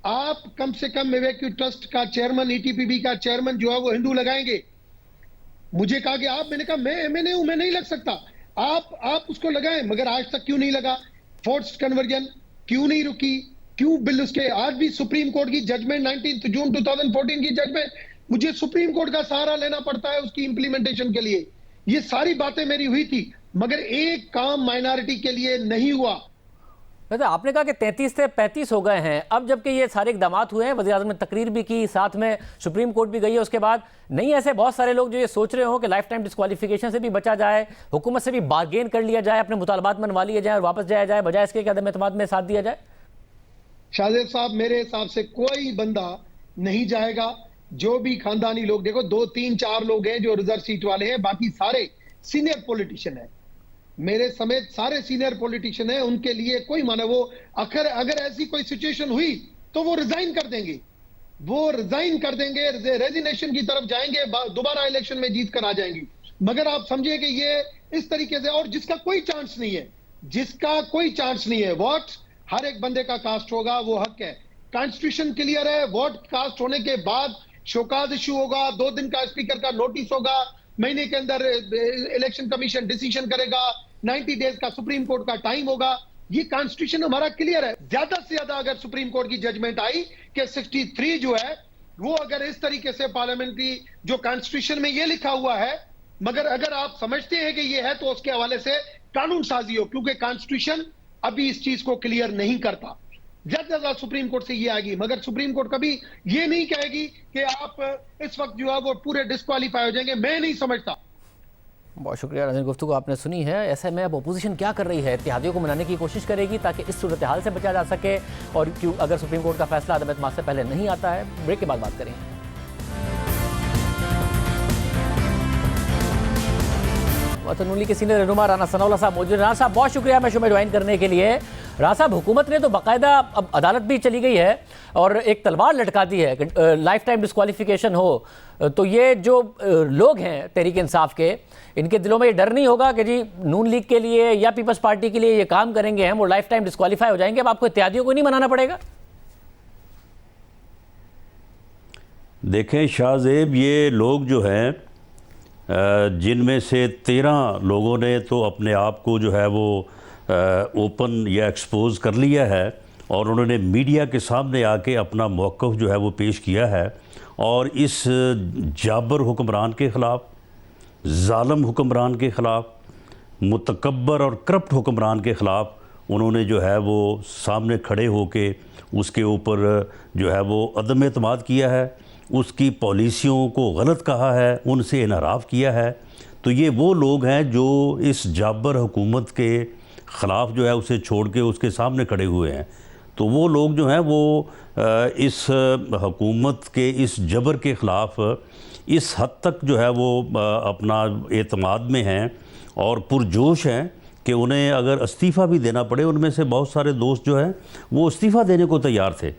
आप कम से कम एवेक्यू ट्रस्ट का चेयरमैन, ईटीपीबी का चेयरमैन जो है वो हिंदू लगाएंगे। मुझे कहा कि आप, मैंने कहा मैं एमएनए हूं, मैं नहीं लग सकता, आप उसको लगाएं। मगर आज तक क्यों नहीं लगा? फोर्स्ड कन्वर्जन क्यों नहीं रुकी? क्यों बिल उसके? आज भी सुप्रीम कोर्ट की जजमेंट 19 जून 2014 की जजमेंट, मुझे सुप्रीम कोर्ट का सहारा लेना पड़ता है उसकी इंप्लीमेंटेशन के लिए। ये सारी बातें मेरी हुई थी, मगर एक काम माइनॉरिटी के लिए नहीं हुआ। आपने कहा कि 33 से 35 हो गए हैं। अब जबकि ये सारे इकदाम हुए हैं, वज़ीर आज़म ने तकरीर भी की, साथ में सुप्रीम कोर्ट भी गई है, उसके बाद नहीं ऐसे बहुत सारे लोग जो ये सोच रहे हो कि लाइफ टाइम डिस्क्वालिफिकेशन से भी बचा जाए, हुकूमत से भी बार्गेन कर लिया जाए, अपने मुतालबात मनवा लिए जाए और वापस जाया जाए, बजाय इसके कि अदम एतमाद में साथ दिया जाए। शाहजेब साहब, मेरे हिसाब से कोई बंदा नहीं जाएगा। जो भी खानदानी लोग, देखो 2, 3, 4 लोग हैं जो रिजर्व सीट वाले हैं, बाकी सारे सीनियर पॉलिटिशियन हैं, मेरे समेत सारे सीनियर पॉलिटिशियन हैं। उनके लिए कोई माना, वो अगर ऐसी कोई सिचुएशन हुई तो वो रिजाइन कर देंगे, रेजिग्नेशन की तरफ जाएंगे, दोबारा इलेक्शन में जीत कर आ जाएंगी। मगर आप समझिए कि ये इस तरीके से, और जिसका कोई चांस नहीं है, वोट हर एक बंदे का कास्ट होगा, वो हक है, कॉन्स्टिट्यूशन क्लियर है। वोट कास्ट होने के बाद शोकाज इशू होगा, 2 दिन का स्पीकर का नोटिस होगा, महीने के अंदर इलेक्शन कमीशन डिसीजन करेगा, 90 डेज का सुप्रीम कोर्ट का टाइम होगा। ये कॉन्स्टिट्यूशन हमारा क्लियर है। ज्यादा से ज्यादा अगर सुप्रीम कोर्ट की जजमेंट आई कि 63 जो है वो अगर इस तरीके से पार्लियामेंट्री, जो कॉन्स्टिट्यूशन में ये लिखा हुआ है, मगर अगर आप समझते हैं कि ये है तो उसके हवाले से कानून साजी हो, क्योंकि कॉन्स्टिट्यूशन अभी इस चीज को क्लियर नहीं करता। ज्यादा सुप्रीम कोर्ट से ये आएगी, मगर सुप्रीम कोर्ट कभी ये नहीं कहेगी कि आप इस वक्त जो है वो पूरे डिस्क्वालीफाई हो जाएंगे। मैं नहीं समझता। बहुत शुक्रिया नाज़रीन, गुफ्तगू आपने सुनी है। ऐसे में अब अपोजिशन क्या कर रही है? इत्तेहादियों को मनाने की कोशिश करेगी ताकि इस सूरत हाल से बचा जा सके, और क्यों अगर सुप्रीम कोर्ट का फैसला अदम एतमाद से पहले नहीं आता है। ब्रेक के बाद बात करेंगे। वतन नून लीग के सीनियर रहनुमा राना सनाउल्लाह साहब मौजूद हैं। राना साहब बहुत शुक्रिया मैं शो में ज्वाइन करने के लिए। राना साहब, हुकूमत ने तो बाकायदा अब अदालत भी चली गई है और एक तलवार लटका दी है कि लाइफ टाइम डिस्क्वालिफिकेशन हो, तो ये जो लोग हैं तहरीक इंसाफ के, इनके दिलों में ये डर नहीं होगा कि जी नून लीग के लिए या पीपल्स पार्टी के लिए ये काम करेंगे हम और लाइफ टाइम डिस्क्वालीफाई हो जाएंगे, अब आपको इत्यादियों को नहीं मनाना पड़ेगा? देखें शाहजेब, ये लोग जो हैं जिनमें से 13 लोगों ने तो अपने आप को जो है वो ओपन या एक्सपोज कर लिया है और उन्होंने मीडिया के सामने आके अपना मौक़िफ़ जो है वो पेश किया है और इस जाबर हुक्मरान के ख़िलाफ़, ज़ालिम हुक्मरान के ख़िलाफ़, मुतकब्बर और करप्ट हुक्मरान के ख़िलाफ़ उन्होंने जो है वो सामने खड़े होके उसके ऊपर जो है वो अदम एतमाद किया है, उसकी पॉलिसियों को गलत कहा है, उनसे इनहराफ किया है। तो ये वो लोग हैं जो इस जाबर हुकूमत के ख़िलाफ़ जो है उसे छोड़ के उसके सामने खड़े हुए हैं। तो वो लोग जो हैं वो इस हुकूमत के इस जबर के ख़िलाफ़ इस हद तक जो है वो अपना एतमाद में हैं और पुरजोश हैं कि उन्हें अगर इस्तीफ़ा भी देना पड़े, उनमें से बहुत सारे दोस्त जो हैं वो इस्तीफ़ा देने को तैयार थे,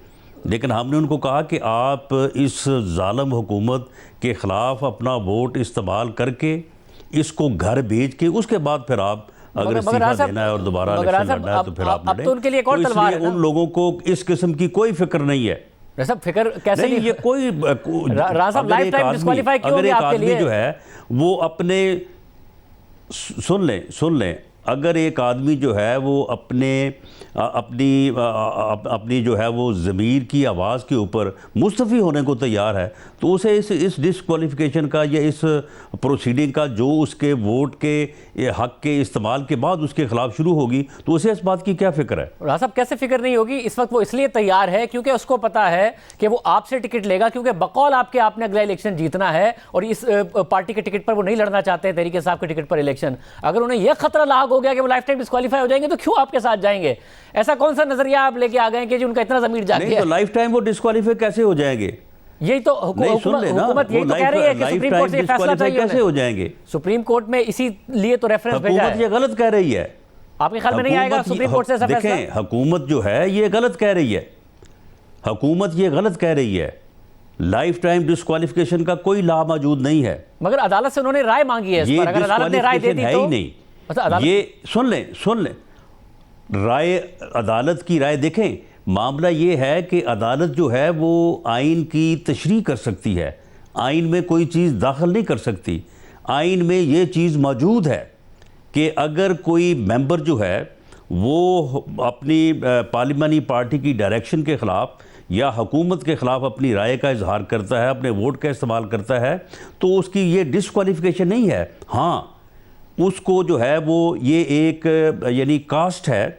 लेकिन हमने उनको कहा कि आप इस ज़ालिम हुकूमत के ख़िलाफ़ अपना वोट इस्तेमाल करके इसको घर भेज के उसके बाद फिर आप अगर इस्तीफ़ा देना है और दोबारा इलेक्शन लड़ना है तो फिर आप लड़ें। तो उनके लिए एक और तलवार है ना? उन लोगों को इस किस्म की कोई फिक्र नहीं है। सब फिक्र कैसे नहीं, ये कोई लाइफ टाइम डिस्क्वालीफाई क्यों अगर एक आपके आदमी लिए? जो है वो अपने सुन लें अगर एक आदमी जो है वो अपनी जो है वो ज़मीर की आवाज़ के ऊपर मुस्तफ़ी होने को तैयार है तो उसे इस डिस्क्वालिफिकेशन का या इस प्रोसीडिंग का जो उसके वोट के हक़ के इस्तेमाल के बाद उसके ख़िलाफ़ शुरू होगी तो उसे इस बात की क्या फ़िक्र है? राजा साहब, कैसे फिक्र नहीं होगी? इस वक्त वो इसलिए तैयार है क्योंकि उसको पता है कि वो आपसे टिकट लेगा, क्योंकि बकौल आपने अगला इलेक्शन जीतना है और इस पार्टी के टिकट पर वो नहीं लड़ना चाहते हैं, तहरीक इंसाफ के टिकट पर इलेक्शन। अगर उन्हें यह खतरा लाग हो गया कि वो लाइफ टाइम डिस्क्वालीफाई हो जाएंगे तो क्यों आपके साथ जाएंगे? ऐसा कौन सा नजरिया आप लेके आ गए कि जी उनका इतना ज़मीर जाग गया? तो लाइफ टाइम वो डिस्क्वालीफाई कैसे हो जाएंगे? यही तो हुकूमत यही तो कह रही है कि सुप्रीम कोर्ट से फैसला चाहिए। कैसे हो जाएंगे? सुप्रीम कोर्ट में इसीलिए तो रेफरेंस भेजा है। हुकूमत ये गलत कह रही है। आपके ख्याल में नहीं आएगा सुप्रीम कोर्ट से ऐसा फैसला? देखें, हुकूमत जो है ये गलत कह रही है, हुकूमत ये गलत कह रही है। लाइफ टाइम डिस्क्वालिफिकेशन का कोई लाभ मौजूद नहीं है, मगर अदालत से उन्होंने राय मांगी है इस पर। अगर अदालत ने राय दे दी तो नहीं। ये सुन लें राय, अदालत की राय देखें। मामला ये है कि अदालत जो है वो आइन की तशरीह कर सकती है, आइन में कोई चीज़ दाखिल नहीं कर सकती। आइन में ये चीज़ मौजूद है कि अगर कोई मेंबर जो है वो अपनी पार्लिमानी पार्टी की डायरेक्शन के ख़िलाफ़ या हुकूमत के ख़िलाफ़ अपनी राय का इजहार करता है, अपने वोट का इस्तेमाल करता है, तो उसकी ये डिस्क्वालिफिकेशन नहीं है। हाँ, उसको जो है वो ये एक यानी कास्ट है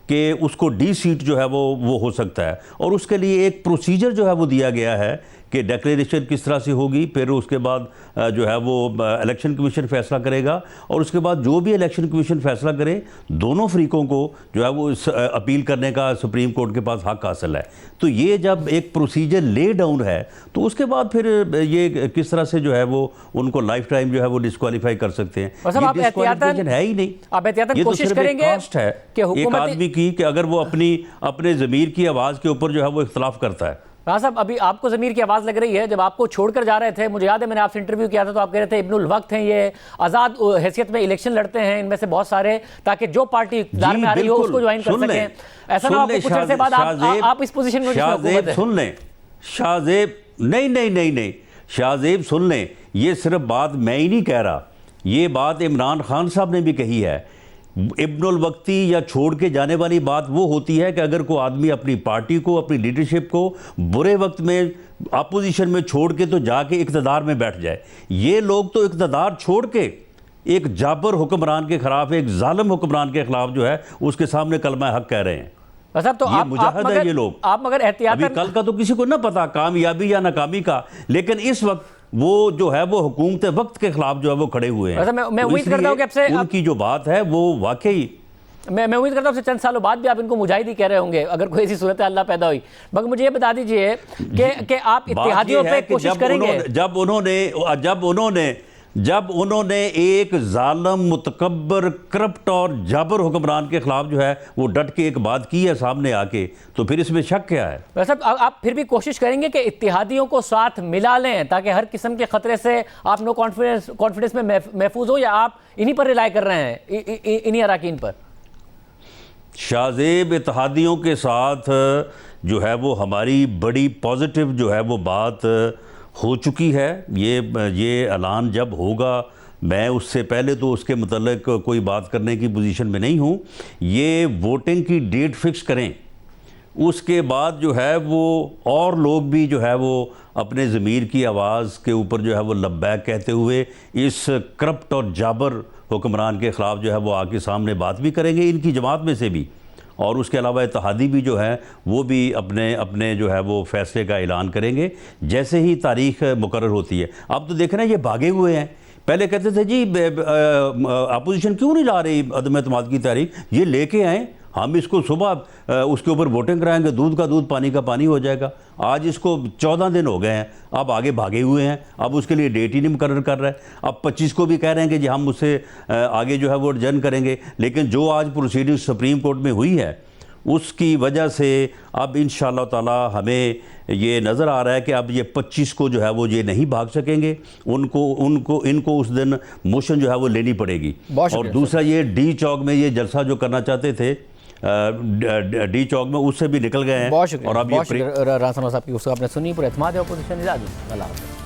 कि उसको डी सीट जो है वो हो सकता है और उसके लिए एक प्रोसीजर जो है वो दिया गया है कि डिक्लेरेशन किस तरह से होगी, फिर उसके बाद जो है वो इलेक्शन कमीशन फैसला करेगा और उसके बाद जो भी इलेक्शन कमीशन फैसला करे दोनों फरीकों को जो है वो अपील करने का सुप्रीम कोर्ट के पास हक हासिल है। तो ये जब एक प्रोसीजर ले डाउन है तो उसके बाद फिर ये किस तरह से जो है वो उनको लाइफ टाइम जो है वो डिस्क्वालीफाई कर सकते हैं? ये डिस्क्वालिफिकेशन है ही नहीं। ये तो सिर्फ एक कास्ट है एक आदमी की कि अगर वो अपने ज़मीर की आवाज़ के ऊपर जो है वो इख्तलाफ करता है। राजा साहब, अभी आपको ज़मीर की आवाज़ लग रही है, जब आपको छोड़कर जा रहे थे, मुझे याद है मैंने आपसे इंटरव्यू किया था तो आप कह रहे थे इब्नुल वक्त हैं, ये आज़ाद हैसियत में इलेक्शन लड़ते हैं इनमें से बहुत सारे, ताकि जो पार्टी इक़्तिदार में आ रही हो उसको ज्वाइन कर सकें। ऐसा ना आपको कुछ अर्से बाद आप इस पोजीशन में सुन लें शाहजेब, नहीं शाहजेब सुन लें, ये सिर्फ बात मैं ही नहीं कह रहा, ये बात इमरान खान साहब ने भी कही है। इब्नुल वक्ती या छोड़ के जाने वाली बात वो होती है कि अगर कोई आदमी अपनी पार्टी को, अपनी लीडरशिप को बुरे वक्त में अपोजिशन में छोड़ के तो जाके इक़्तिदार में बैठ जाए। ये लोग तो इक़्तिदार छोड़ के एक जाबर हुक्मरान के ख़िलाफ़, एक जालिम हुक्मरान के ख़िलाफ़ जो है उसके सामने कलमा हक कह रहे हैं। तो ये मुजाहिद है ये लोग। आप मगर एहतियातन, कल का तो किसी को ना पता कामयाबी या नाकामी का, लेकिन इस वक्त वो जो है वो हुकूमत वक्त के खिलाफ जो है वो खड़े हुए हैं। मैं उम्मीद करता हूं कि आपसे उनकी जो बात है वो वाकई मैं उम्मीद करता हूं चंद सालों बाद भी आप इनको मुजाहिद ही कह रहे होंगे अगर कोई ऐसी सूरत अल्लाह पैदा हुई। मगर मुझे ये बता दीजिए कि आप इत्तेहादियों पे कोशिश करेंगे। जब उन्होंने जब उन्होंने एक जालम, मुतकब्बर, करप्ट और जाबर हुक्मरान के खिलाफ जो है वो डट के एक बात की है सामने आके, तो फिर इसमें शक क्या है? वैसे आप फिर भी कोशिश करेंगे कि इत्तेहादियों को साथ मिला लें ताकि हर किस्म के खतरे से आप नो कॉन्फिडेंस में महफूज हो, या आप इन्हीं पर रिलाई कर रहे हैं, इन्हीं अराकीन पर? शाहजेब इत्तेहादियों के साथ जो है वो हमारी बड़ी पॉजिटिव जो है वो बात हो चुकी है। ये ऐलान जब होगा, मैं उससे पहले तो उसके मतलब कोई बात करने की पोजीशन में नहीं हूँ। ये वोटिंग की डेट फिक्स करें, उसके बाद जो है वो और लोग भी जो है वो अपने ज़मीर की आवाज़ के ऊपर जो है वो लब्बैक कहते हुए इस करप्ट और जाबर हुक्मरान के ख़िलाफ़ जो है वो आके सामने बात भी करेंगे, इनकी जमात में से भी, और उसके अलावा इत्तेहादी भी जो है वो भी अपने जो है वो फैसले का ऐलान करेंगे जैसे ही तारीख मुकर्रर होती है। अब तो देख रहे हैं ये भागे हुए हैं। पहले कहते थे जी अपोजिशन क्यों नहीं ला रही अदम एतमाद की तारीख, ये लेके आए, हम इसको सुबह उसके ऊपर वोटिंग कराएंगे, दूध का दूध पानी का पानी हो जाएगा। आज इसको 14 दिन हो गए हैं, अब आगे भागे हुए हैं, अब उसके लिए डेट ही नहीं मुकर्रर कर रहे हैं। अब 25 को भी कह रहे हैं कि जी हम उससे आगे जो है वो एडजर्न करेंगे, लेकिन जो आज प्रोसीडिंग सुप्रीम कोर्ट में हुई है उसकी वजह से अब इंशाअल्लाह ताला हमें ये नज़र आ रहा है कि अब ये 25 को जो है वो ये नहीं भाग सकेंगे, इनको उस दिन मोशन जो है वो लेनी पड़ेगी। और दूसरा ये डी चौक में ये जलसा जो करना चाहते थे डी चौक में, उससे भी निकल गए हैं। बहुत शुक्रिया, और अब ये राना साहब की उसको आपने सुनी। पर एतमाद है अपोजिशन। इजाज़त, अल्लाह हाफ़िज़।